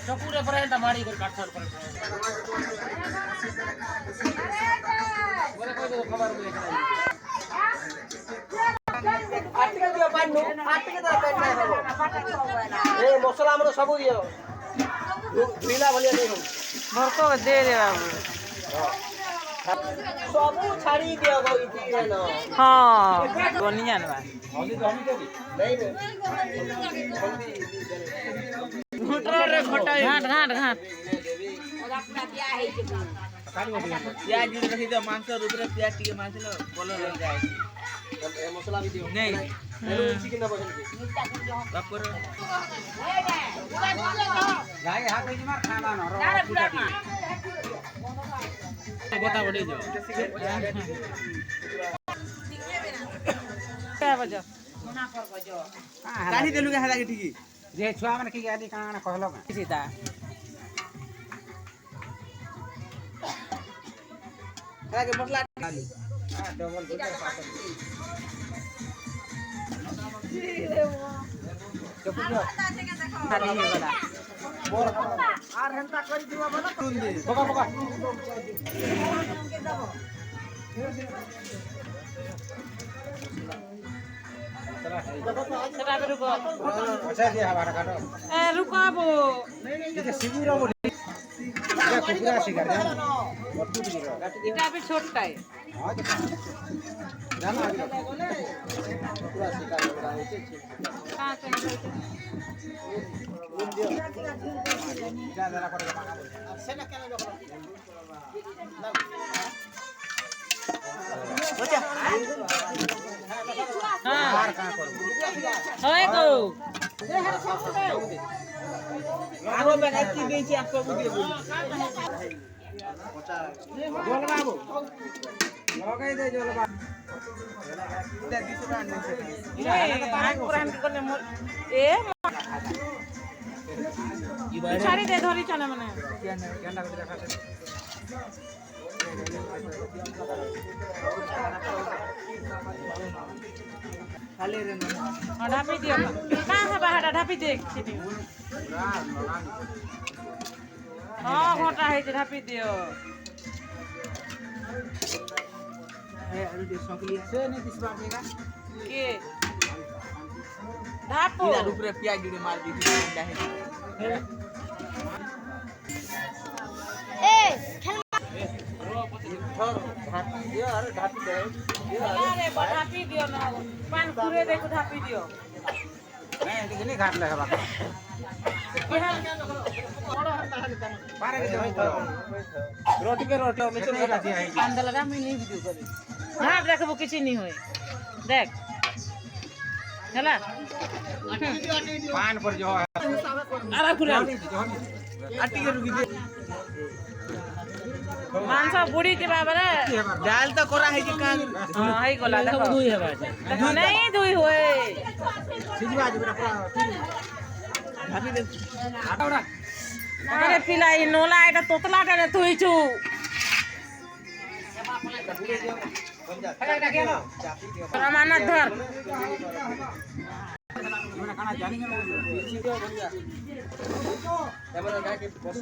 चकुरे परेंटा मारी कर काटछड़ पर बोले कोई तो खबर मिले आटिके दियो पानी आटिके तो पेटना ए मसला हमरो सब दियो ढीला भलिया नहीं हो भरको दे दे बाबू सब छाड़ी दियो गई थी ना हां कोनी जानबा हल्दी तो हम देबी नहीं घोटरा रे घोटाई घाट घाट घाट प्याज जो रखी दो मांस ऊपर प्याज टिके मांस लो कलर रह जाए ए मसला भी दियो नहीं हेलो चिकन ना बसन बापर गाय हाथ में मार खाना न रो बता बड़ी जो क्या बजो काढ़ी देलु के हादा के ठीक जे छुआ मन की गाड़ी काना कहलो सीता हां के मसला डबल खाली हो गला आर घंटा करी दिवा बना सुन दे बका बका चला के रुको अच्छा दे हमारा काटो ए रुकाबो ये सिगुर वो क्या कुकुरा सिगर जा बट्टू दिरो इटा भी छोटा है हां जाना आगे पूरा शिकार लगा है कहां से जा जरा पड़ेगा से ना केना जो हां मार कहां करो होय को आरो में की दे छी आपको दे बोली बोल बाबू लगे दे जोल बाबू दे 20 रुपया नहीं से ए पुरान कोने ए छाड़ी दे धरी चने मने केंडा को देखा से खाली रे ना ढापी दियो कहां है बाहर ढापी दे छिनी हां घोटा है ढापी दियो ए अरे दे सकली से नहीं किस बात देगा के ढापो इधर ऊपर प्याज जुड़े मार दी थी अंडा है ढापी दियो अरे ढापी दे अरे ढापी दियो ना पान पूरे देखो ढापी दियो नहीं कि नहीं घाट लगा बाबा पारे के रोटी के रोटी में चल रहा है अंदर लगा मैं नहीं वीडियो करे हां देखबो किछि नहीं होय देख हला पान पर जो है अरे पूरा आटी के रुकी दे मांसा बुड़ी के बाबरे दाल तो कोरा है कि कान हां हई गोला देखो दुई है देखो नहीं दुई होए सिजवा जी मेरा भाभी दे अरे पिलाई नोला এটা তোতলা রে তুইছু रमाना धर मैंने खाना जानी है सीधे बढ़िया कैमरा लगा के बस